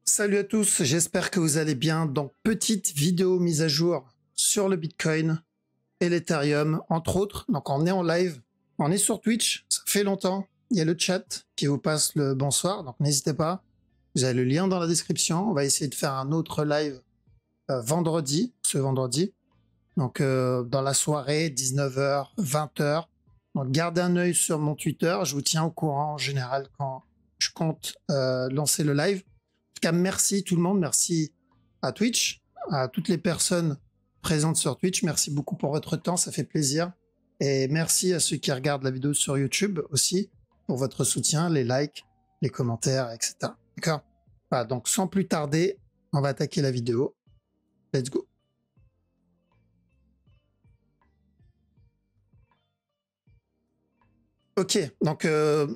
Salut à tous, j'espère que vous allez bien. Donc, petite vidéo mise à jour sur le Bitcoin et l'Ethereum, entre autres. Donc, on est en live, on est sur Twitch, ça fait longtemps. Il y a le chat qui vous passe le bonsoir, donc n'hésitez pas. Vous avez le lien dans la description. On va essayer de faire un autre live ce vendredi. Donc, dans la soirée, 19h, 20h. Donc, gardez un œil sur mon Twitter. Je vous tiens au courant en général quand je compte lancer le live. En tout cas, merci tout le monde, merci à Twitch, à toutes les personnes présentes sur Twitch. Merci beaucoup pour votre temps, ça fait plaisir. Et merci à ceux qui regardent la vidéo sur YouTube aussi pour votre soutien, les likes, les commentaires, etc. D'accord? Voilà, donc sans plus tarder, on va attaquer la vidéo. Let's go. Ok, donc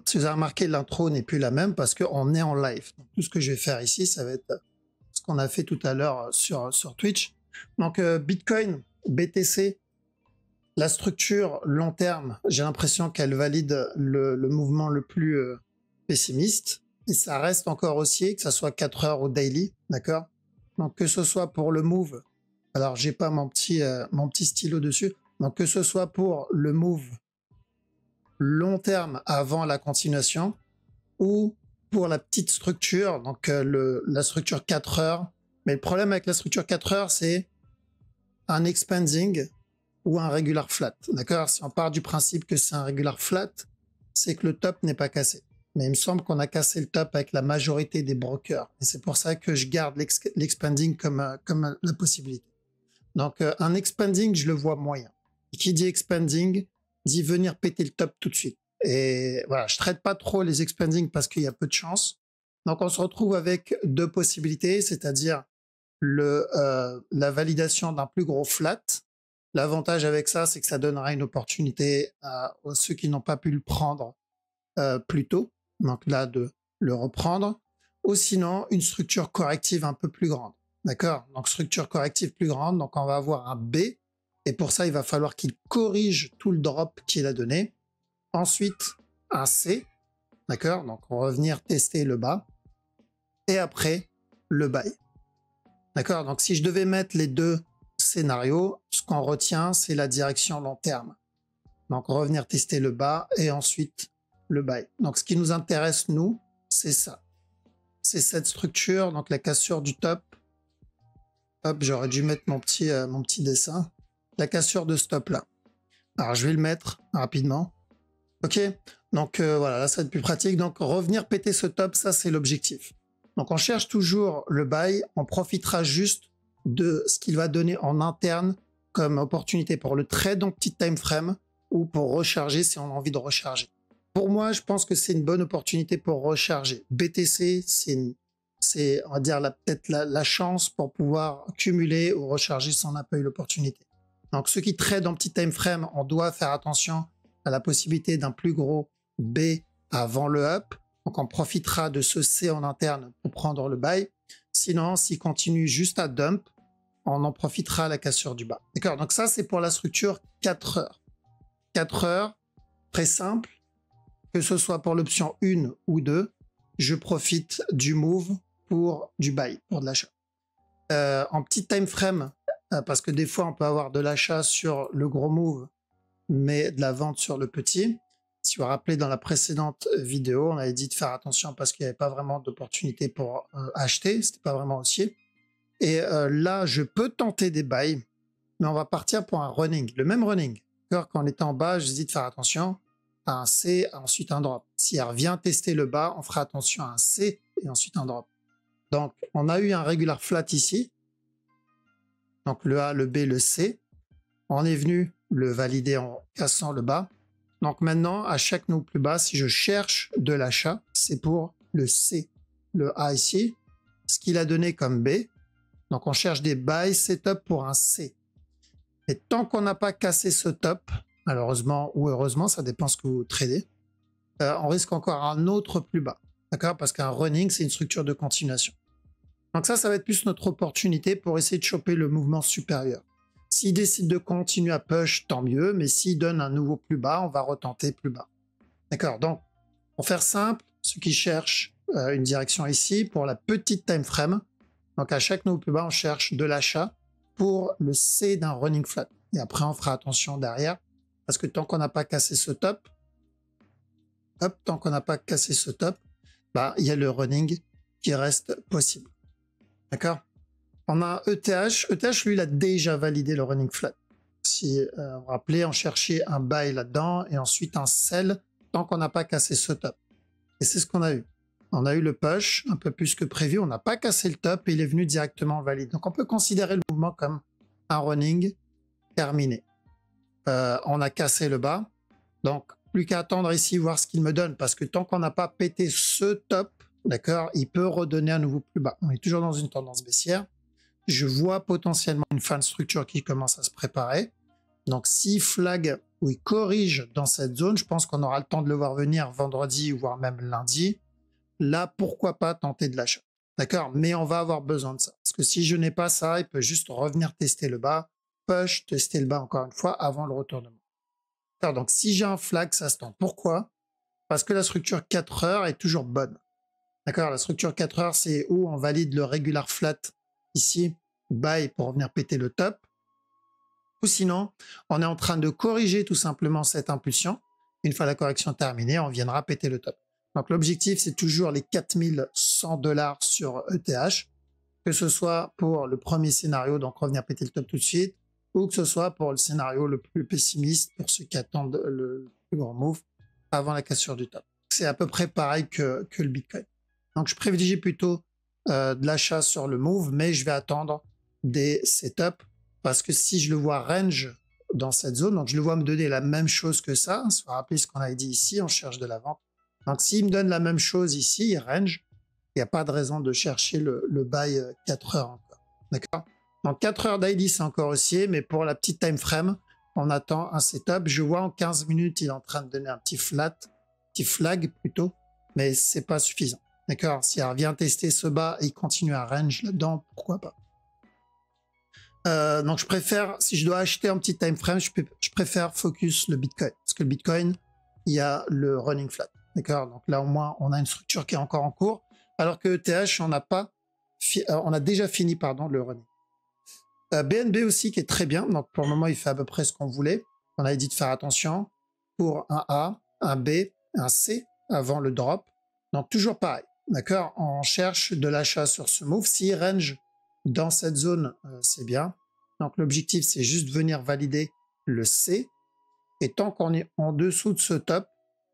si vous avez remarqué, l'intro n'est plus la même parce qu'on est en live. Donc, tout ce que je vais faire ici, ça va être ce qu'on a fait tout à l'heure sur Twitch. Donc Bitcoin, BTC, la structure long terme, j'ai l'impression qu'elle valide le mouvement le plus pessimiste. Et ça reste encore haussier, que ça soit 4 heures ou daily, d'accord? Donc que ce soit pour le move, alors j'ai pas mon petit stylo dessus, donc que ce soit pour le move long terme avant la continuation ou pour la petite structure, donc la structure 4 heures. Mais le problème avec la structure 4 heures, c'est un expanding ou un regular flat. D'accord? Si on part du principe que c'est un regular flat, c'est que le top n'est pas cassé. Mais il me semble qu'on a cassé le top avec la majorité des brokers. Et c'est pour ça que je garde l'expanding comme la possibilité. Donc un expanding, je le vois moyen. Et qui dit expanding, dit venir péter le top tout de suite. Et voilà, je traite pas trop les expanding parce qu'il y a peu de chance. Donc on se retrouve avec deux possibilités, c'est-à-dire la validation d'un plus gros flat. L'avantage avec ça, c'est que ça donnera une opportunité à ceux qui n'ont pas pu le prendre plus tôt, donc là de le reprendre, ou sinon une structure corrective un peu plus grande. D'accord? Donc structure corrective plus grande, donc on va avoir un B, et pour ça il va falloir qu'il corrige tout le drop qu'il a donné. Ensuite un C, d'accord? Donc on va revenir tester le bas, et après le buy. D'accord? Donc si je devais mettre les deux scénarios, ce qu'on retient, c'est la direction long terme. Donc revenir tester le bas et ensuite le buy. Donc ce qui nous intéresse, nous, c'est ça. C'est cette structure, donc la cassure du top. Hop, j'aurais dû mettre mon petit dessin. La cassure de stop là. Alors je vais le mettre rapidement. Ok, donc voilà, là ça va être plus pratique. Donc revenir péter ce top, ça c'est l'objectif. Donc on cherche toujours le buy, on profitera juste de ce qu'il va donner en interne comme opportunité pour le trade en petit time frame ou pour recharger si on a envie de recharger. Pour moi, je pense que c'est une bonne opportunité pour recharger. BTC, c'est on va dire peut-être la chance pour pouvoir cumuler ou recharger si on n'a pas eu l'opportunité. Donc ceux qui tradent en petit time frame, on doit faire attention à la possibilité d'un plus gros B avant le up. Donc on profitera de ce C en interne pour prendre le buy. Sinon, s'il continue juste à dump, on en profitera à la cassure du bas. D'accord? Donc ça, c'est pour la structure 4 heures. 4 heures, très simple. Que ce soit pour l'option 1 ou 2, je profite du move pour du buy, pour de l'achat. En petit time frame, parce que des fois, on peut avoir de l'achat sur le gros move, mais de la vente sur le petit. Si vous vous rappelez, dans la précédente vidéo, on avait dit de faire attention parce qu'il n'y avait pas vraiment d'opportunité pour acheter, c'était pas vraiment haussier. Et là, je peux tenter des buys, mais on va partir pour un running, le même running. Quand on était en bas, je dis de faire attention à un C, ensuite un drop. Si elle revient tester le bas, on fera attention à un C et ensuite un drop. Donc, on a eu un regular flat ici. Donc, le A, le B, le C. On est venu le valider en cassant le bas. Donc maintenant, à chaque nouveau plus bas, si je cherche de l'achat, c'est pour le C, le A ici, ce qu'il a donné comme B. Donc on cherche des buy setup pour un C. Et tant qu'on n'a pas cassé ce top, malheureusement ou heureusement, ça dépend ce que vous tradez, on risque encore un autre plus bas. D'accord? Parce qu'un running, c'est une structure de continuation. Donc ça va être plus notre opportunité pour essayer de choper le mouvement supérieur. S'il décide de continuer à push, tant mieux, mais s'il donne un nouveau plus bas, on va retenter plus bas. D'accord? Donc, pour faire simple, ceux qui cherchent une direction ici pour la petite time frame. Donc à chaque nouveau plus bas, on cherche de l'achat pour le C d'un running flat. Et après, on fera attention derrière, parce que tant qu'on n'a pas cassé ce top, hop, tant qu'on n'a pas cassé ce top, bah, il y a le running qui reste possible. D'accord? On a ETH. ETH, lui, il a déjà validé le running flat. Si vous vous rappelez, on cherchait un buy là-dedans et ensuite un sell tant qu'on n'a pas cassé ce top. Et c'est ce qu'on a eu. On a eu le push un peu plus que prévu. On n'a pas cassé le top et il est venu directement valide. Donc, on peut considérer le mouvement comme un running terminé. On a cassé le bas. Donc, plus qu'à attendre ici, voir ce qu'il me donne. Parce que tant qu'on n'a pas pété ce top, d'accord, il peut redonner à nouveau plus bas. On est toujours dans une tendance baissière. Je vois potentiellement une fin de structure qui commence à se préparer. Donc, s'il flag ou il corrige dans cette zone, je pense qu'on aura le temps de le voir venir vendredi, voire même lundi. Là, pourquoi pas tenter de l'achat. D'accord? Mais on va avoir besoin de ça. Parce que si je n'ai pas ça, il peut juste revenir tester le bas, push, tester le bas encore une fois avant le retournement. Alors, donc, si j'ai un flag, ça se tente. Pourquoi? Parce que la structure 4 heures est toujours bonne. D'accord? La structure 4 heures, c'est où on valide le regular flat ici, buy pour venir péter le top. Ou sinon, on est en train de corriger tout simplement cette impulsion. Une fois la correction terminée, on viendra péter le top. Donc l'objectif, c'est toujours les 4100 $ sur ETH, que ce soit pour le premier scénario, donc revenir péter le top tout de suite, ou que ce soit pour le scénario le plus pessimiste, pour ceux qui attendent le plus grand move avant la cassure du top. C'est à peu près pareil que le Bitcoin. Donc je privilégie plutôt de l'achat sur le move, mais je vais attendre des setups, parce que si je le vois range dans cette zone, donc je le vois me donner la même chose que ça, se rappeler ce qu'on avait dit ici, on cherche de la vente. Donc s'il me donne la même chose ici, range, il n'y a pas de raison de chercher le buy 4 heures encore. D'accord? Donc 4 heures daily, c'est encore haussier, mais pour la petite time frame, on attend un setup. Je vois en 15 minutes, il est en train de donner un petit flag plutôt, mais c'est pas suffisant. D'accord? Si elle revient tester ce bas et il continue à range là-dedans, pourquoi pas? Donc je préfère, si je dois acheter un petit time frame, je préfère focus le Bitcoin. Parce que le Bitcoin, il y a le running flat. D'accord? Donc là, au moins, on a une structure qui est encore en cours. Alors que ETH, on a déjà fini, pardon, le running. BNB aussi, qui est très bien. Donc pour le moment, il fait à peu près ce qu'on voulait. On avait dit de faire attention pour un A, un B, un C avant le drop. Donc toujours pareil. D'accord? On cherche de l'achat sur ce move. Si range dans cette zone, c'est bien. Donc l'objectif, c'est juste venir valider le C. Et tant qu'on est en dessous de ce top,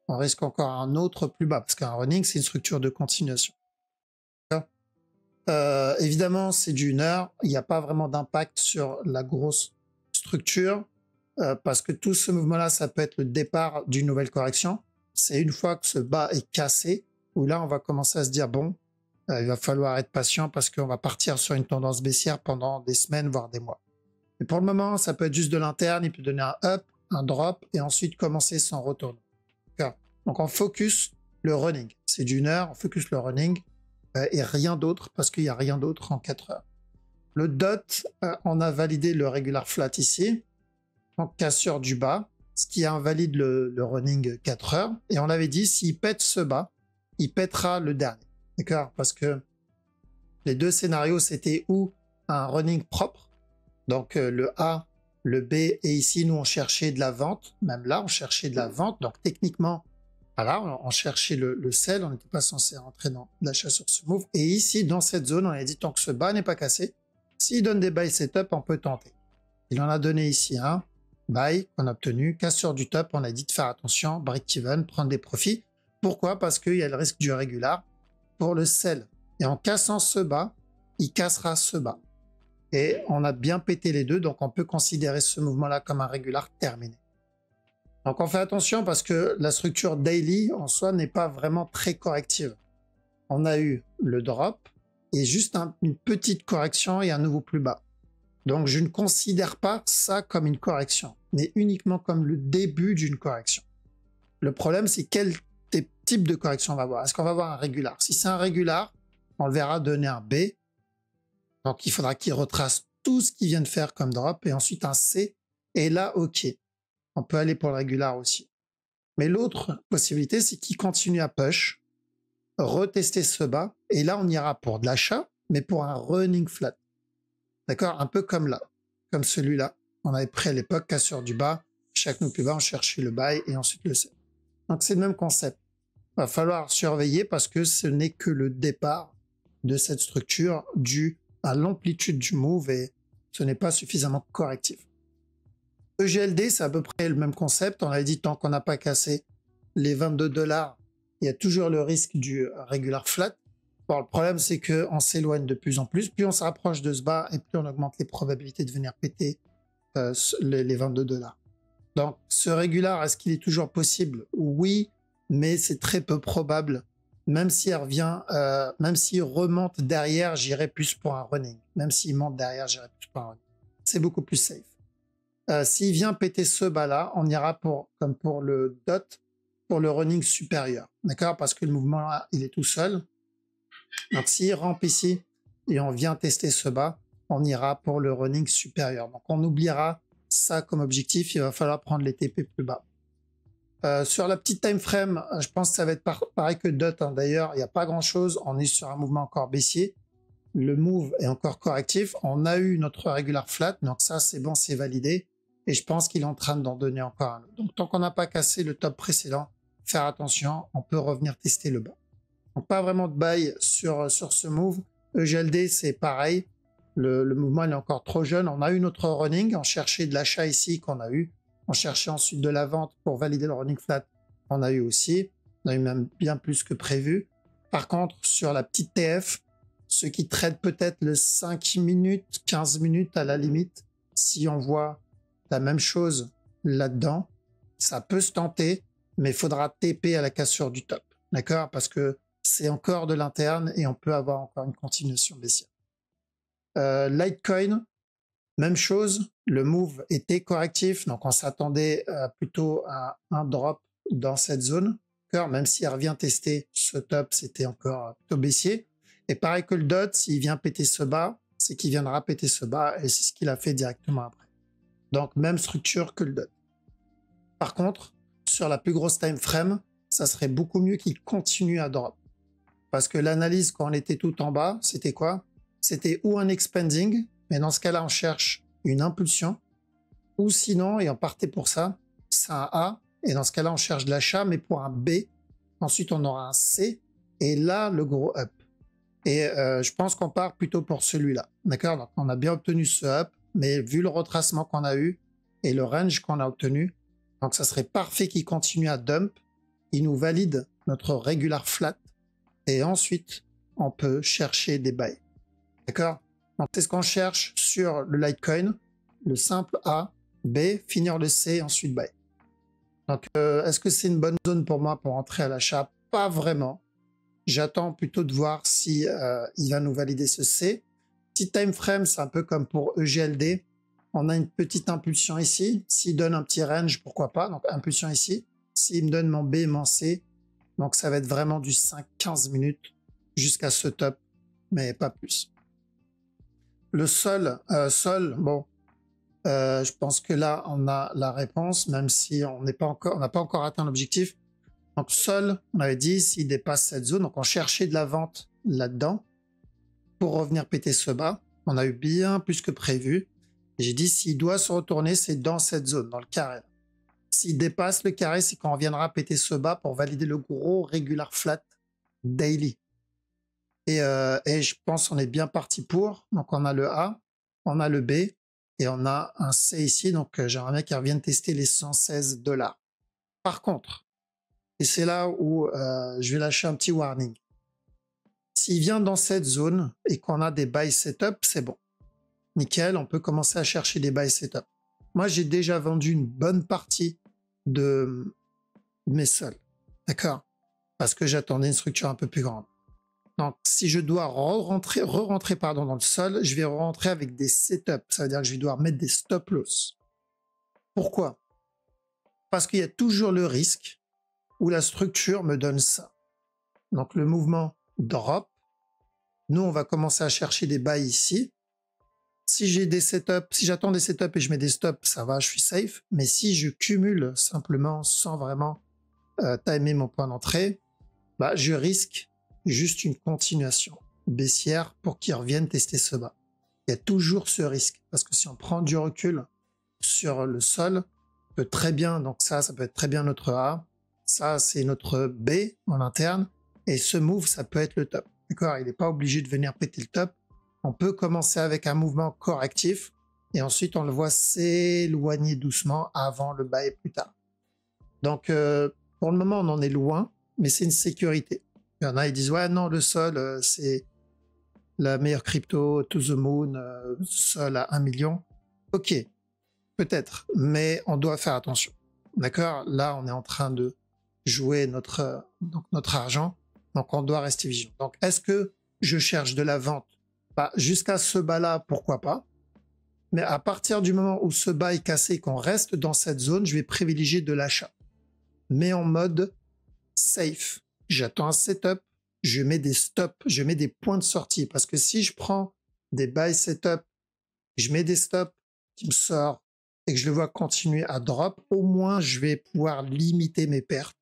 on risque encore un autre plus bas. Parce qu'un running, c'est une structure de continuation. Évidemment, c'est du 1 heure. Il n'y a pas vraiment d'impact sur la grosse structure. Parce que tout ce mouvement-là, ça peut être le départ d'une nouvelle correction. C'est une fois que ce bas est cassé, où là, on va commencer à se dire, bon, il va falloir être patient parce qu'on va partir sur une tendance baissière pendant des semaines, voire des mois. Mais pour le moment, ça peut être juste de l'interne, il peut donner un up, un drop, et ensuite commencer son retour. Donc on focus le running. C'est du 1 heure, on focus le running et rien d'autre, parce qu'il n'y a rien d'autre en 4 heures. Le DOT, on a validé le regular flat ici, donc cassure du bas, ce qui invalide le running 4 heures. Et on avait dit, s'il pète ce bas, il pètera le dernier. D'accord? Parce que les deux scénarios, c'était ou un running propre, donc le A, le B, et ici, nous, on cherchait de la vente. Même là, on cherchait de la vente. Donc, techniquement, voilà, on cherchait le sell. On n'était pas censé rentrer dans l'achat sur ce move. Et ici, dans cette zone, on a dit, tant que ce bas n'est pas cassé, s'il donne des buy setup, on peut tenter. Il en a donné ici un buy qu'on a obtenu. Cassure du top, on a dit de faire attention, break-even, prendre des profits. Pourquoi? Parce qu'il y a le risque du régular pour le sell. Et en cassant ce bas, il cassera ce bas. Et on a bien pété les deux, donc on peut considérer ce mouvement-là comme un régular terminé. Donc on fait attention parce que la structure daily en soi n'est pas vraiment très corrective. On a eu le drop et juste une petite correction et un nouveau plus bas. Donc je ne considère pas ça comme une correction, mais uniquement comme le début d'une correction. Le problème, c'est quel type de correction on va avoir. Est-ce qu'on va avoir un régular? Si c'est un régular, on le verra donner un B. Donc il faudra qu'il retrace tout ce qu'il vient de faire comme drop et ensuite un C. Et là, ok. On peut aller pour le régular aussi. Mais l'autre possibilité, c'est qu'il continue à push retester ce bas, et là on ira pour de l'achat, mais pour un running flat. D'accord? Un peu comme là, comme celui-là. On avait pris à l'époque, cassure du bas, chaque mot plus bas, on cherchait le buy et ensuite le sell. Donc c'est le même concept. Va falloir surveiller parce que ce n'est que le départ de cette structure dû à l'amplitude du move et ce n'est pas suffisamment correctif. EGLD, c'est à peu près le même concept. On avait dit tant qu'on n'a pas cassé les 22 $, il y a toujours le risque du regular flat. Bon, le problème, c'est qu'on s'éloigne de plus en plus. Plus on se rapproche de ce bas et plus on augmente les probabilités de venir péter les 22 $. Donc, ce régular, est-ce qu'il est toujours possible? Oui, mais c'est très peu probable. Même s'il revient, même s'il remonte derrière, j'irai plus pour un running. Même s'il monte derrière, j'irai plus pour un running. C'est beaucoup plus safe. S'il vient péter ce bas-là, on ira comme pour le dot, pour le running supérieur. D'accord? Parce que le mouvement là, il est tout seul. Donc, s'il rampe ici et on vient tester ce bas, on ira pour le running supérieur. Donc, on oubliera ça comme objectif. Il va falloir prendre les TP plus bas. Sur la petite time frame, je pense que ça va être pareil que dot. Hein. D'ailleurs, il n'y a pas grand-chose. On est sur un mouvement encore baissier. Le move est encore correctif. On a eu notre regular flat. Donc, ça, c'est bon, c'est validé. Et je pense qu'il est en train d'en donner encore un autre. Donc, tant qu'on n'a pas cassé le top précédent, faire attention, on peut revenir tester le bas. Donc, pas vraiment de buy sur ce move. EGLD, c'est pareil. Le mouvement il est encore trop jeune. On a eu notre running. On cherchait de l'achat ici qu'on a eu. On cherchait ensuite de la vente pour valider le running flat. On a eu aussi. On a eu même bien plus que prévu. Par contre, sur la petite TF, ceux qui traitent peut-être le 5 minutes, 15 minutes à la limite, si on voit la même chose là-dedans, ça peut se tenter, mais il faudra TP à la cassure du top. D'accord? Parce que c'est encore de l'interne et on peut avoir encore une continuation baissière. Litecoin, même chose. Le move était correctif, donc on s'attendait plutôt à un drop dans cette zone. Même s'il revient tester ce top, c'était encore plutôt baissier. Et pareil que le DOT, s'il vient péter ce bas, c'est qu'il viendra péter ce bas et c'est ce qu'il a fait directement après. Donc, même structure que le DOT. Par contre, sur la plus grosse time frame, ça serait beaucoup mieux qu'il continue à drop. Parce que l'analyse, quand on était tout en bas, c'était quoi? C'était ou un expanding, mais dans ce cas-là, on cherche une impulsion, ou sinon, et on partait pour ça, c'est un A, et dans ce cas-là, on cherche de l'achat, mais pour un B. Ensuite, on aura un C, et là, le gros up. Et je pense qu'on part plutôt pour celui-là. D'accord? Donc, on a bien obtenu ce up, mais vu le retracement qu'on a eu et le range qu'on a obtenu, donc ça serait parfait qu'il continue à dump. Il nous valide notre regular flat et ensuite on peut chercher des buys. D'accord? Donc c'est ce qu'on cherche sur le Litecoin, le simple A, B, finir le C, ensuite buy. Donc est-ce que c'est une bonne zone pour moi pour entrer à l'achat? Pas vraiment. J'attends plutôt de voir si il va nous valider ce C. Petit time frame, c'est un peu comme pour EGLD. On a une petite impulsion ici. S'il donne un petit range, pourquoi pas. Donc impulsion ici. S'il me donne mon B, mon C, donc ça va être vraiment du 5-15 minutes jusqu'à ce top, mais pas plus. Le sol, bon, je pense que là, on a la réponse, même si on n'a pas encore atteint l'objectif. Donc sol, on avait dit, s'il dépasse cette zone, donc on cherchait de la vente là-dedans pour revenir péter ce bas. On a eu bien plus que prévu. J'ai dit, s'il doit se retourner, c'est dans cette zone, dans le carré. S'il dépasse le carré, c'est qu'on reviendra péter ce bas pour valider le gros regular flat daily. Et je pense qu'on est bien parti pour. Donc on a le A, on a le B et on a un C ici. Donc j'aimerais bien qu'il revienne tester les 116 $. Par contre, et c'est là où je vais lâcher un petit warning. S'il vient dans cette zone et qu'on a des buy setup, c'est bon. Nickel, on peut commencer à chercher des buy setup. Moi, j'ai déjà vendu une bonne partie de mes sols. D'accord? Parce que j'attendais une structure un peu plus grande. Donc, si je dois re-rentrer dans le sol, je vais rentrer avec des setups. Ça veut dire que je vais devoir mettre des stop loss. Pourquoi? Parce qu'il y a toujours le risque où la structure me donne ça. Donc, le mouvement drop. Nous, on va commencer à chercher des buys ici. Si j'ai des setups, si j'attends des setups et je mets des stops, ça va, je suis safe. Mais si je cumule simplement sans vraiment timer mon point d'entrée, bah, je risque juste une continuation baissière pour qu'ils reviennent tester ce bas. Il y a toujours ce risque parce que si on prend du recul sur le sol, peut très bien, donc ça peut être très bien notre A, ça c'est notre B en interne, et ce move, ça peut être le top. D'accord? Il n'est pas obligé de venir péter le top. On peut commencer avec un mouvement correctif, et ensuite on le voit s'éloigner doucement avant le bas et plus tard. Donc pour le moment, on en est loin, mais c'est une sécurité. Il y en a, ils disent, ouais, non, le sol, c'est la meilleure crypto, to the moon, sol à 1 million. Ok, peut-être, mais on doit faire attention. D'accord? Là, on est en train de jouer notre argent, donc on doit rester vigilant. Donc, est-ce que je cherche de la vente? Bah, jusqu'à ce bas-là, pourquoi pas? Mais à partir du moment où ce bas est cassé, qu'on reste dans cette zone, je vais privilégier de l'achat. Mais en mode safe. J'attends un setup, je mets des stops, je mets des points de sortie. Parce que si je prends des buy setup, je mets des stops qui me sortent et que je le vois continuer à drop, au moins je vais pouvoir limiter mes pertes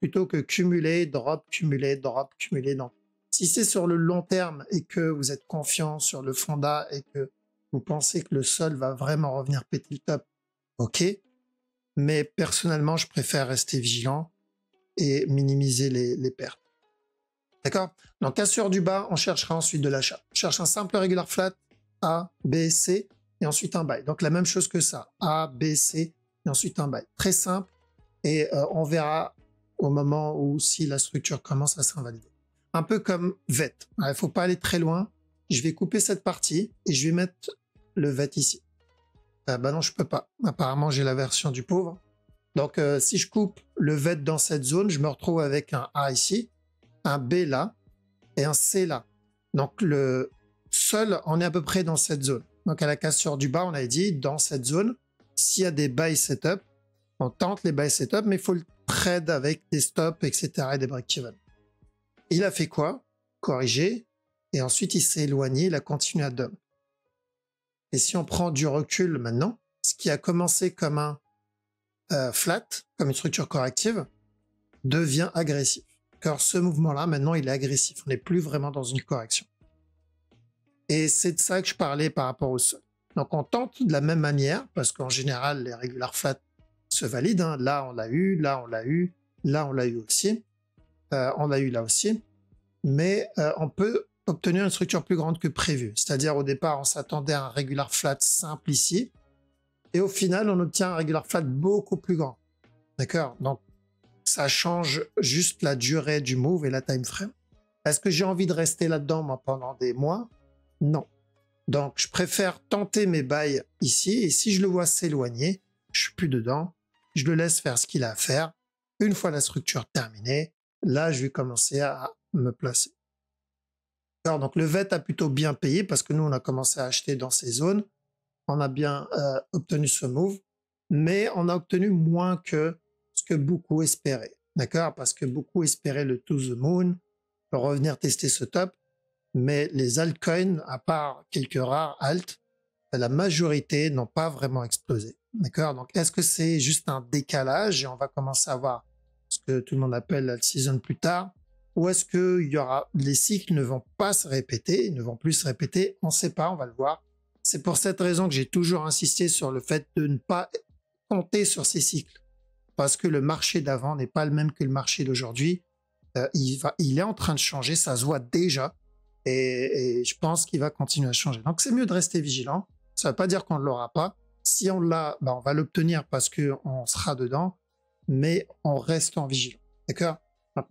plutôt que cumuler, drop, cumuler, drop, cumuler. Donc, si c'est sur le long terme et que vous êtes confiant sur le fonda et que vous pensez que le sol va vraiment revenir péter le top, ok. Mais personnellement, je préfère rester vigilant et minimiser les pertes. D'accord? Donc, cassure du bas, on cherchera ensuite de l'achat. On cherche un simple regular flat, A, B, C, et ensuite un buy. Donc, la même chose que ça, A, B, C, et ensuite un buy. Très simple, et on verra au moment où si la structure commence à s'invalider. Un peu comme VET. Il ne faut pas aller très loin. Je vais couper cette partie et je vais mettre le VET ici. Bah non, je peux pas. Apparemment, j'ai la version du pauvre. Donc, si je coupe le VET dans cette zone, je me retrouve avec un A ici, un B là et un C là. Donc, le sol, on est à peu près dans cette zone. Donc, à la cassure du bas, on avait dit, dans cette zone, s'il y a des buy setup, on tente les buy setup, mais il faut le trade avec des stops, etc. et des break-even. Il a fait quoi? Corriger. Et ensuite, il s'est éloigné, il a continué à dump. Et si on prend du recul maintenant, ce qui a commencé comme un flat, comme une structure corrective, devient agressif. Car ce mouvement-là, maintenant, il est agressif. On n'est plus vraiment dans une correction. Et c'est de ça que je parlais par rapport au sol. Donc, on tente de la même manière, parce qu'en général, les regular flats se valident. Hein. Là, on l'a eu, là, on l'a eu, là, on l'a eu aussi. On l'a eu là aussi. Mais on peut obtenir une structure plus grande que prévu. C'est-à-dire, au départ, on s'attendait à un regular flat simple ici. Et au final, on obtient un regular flat beaucoup plus grand. D'accord? Donc, ça change juste la durée du move et la time frame. Est-ce que j'ai envie de rester là-dedans moi, pendant des mois? Non. Donc, je préfère tenter mes bails ici. Et si je le vois s'éloigner, je suis plus dedans. Je le laisse faire ce qu'il a à faire. Une fois la structure terminée, là, je vais commencer à me placer. Alors, donc, le VET a plutôt bien payé parce que nous, on a commencé à acheter dans ces zones. On a bien obtenu ce move, mais on a obtenu moins que ce que beaucoup espéraient. D'accord? Parce que beaucoup espéraient le to the moon, revenir tester ce top, mais les altcoins, à part quelques rares alt, la majorité n'ont pas vraiment explosé. D'accord? Donc, est-ce que c'est juste un décalage et on va commencer à voir ce que tout le monde appelle la season plus tard? Ou est-ce que les cycles ne vont pas se répéter, ils ne vont plus se répéter? On ne sait pas, on va le voir. C'est pour cette raison que j'ai toujours insisté sur le fait de ne pas compter sur ces cycles. Parce que le marché d'avant n'est pas le même que le marché d'aujourd'hui. Il est en train de changer, ça se voit déjà. Et je pense qu'il va continuer à changer. Donc c'est mieux de rester vigilant. Ça ne veut pas dire qu'on ne l'aura pas. Si on l'a, on va l'obtenir parce qu'on sera dedans. Mais on reste en vigilant. D'accord?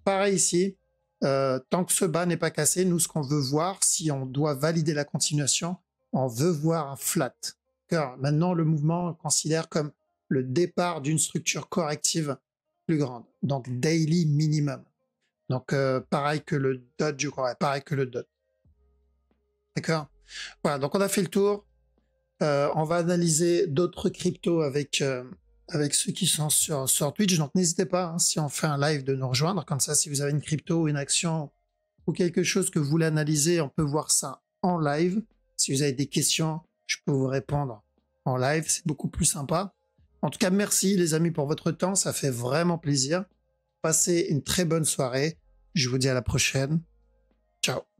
Pareil ici. Tant que ce bas n'est pas cassé, nous, ce qu'on veut voir, si on doit valider la continuation, on veut voir un flat. Car maintenant, le mouvement, on le considère comme le départ d'une structure corrective plus grande. Donc, daily minimum. Donc, pareil que le DOT, je crois. Pareil que le DOT. D'accord? Voilà, donc on a fait le tour. On va analyser d'autres cryptos avec ceux qui sont sur Twitch. Donc, n'hésitez pas, hein, si on fait un live, de nous rejoindre. Comme ça, si vous avez une crypto, une action ou quelque chose que vous voulez analyser, on peut voir ça en live. Si vous avez des questions, je peux vous répondre en live. C'est beaucoup plus sympa. En tout cas, merci les amis pour votre temps. Ça fait vraiment plaisir. Passez une très bonne soirée. Je vous dis à la prochaine. Ciao.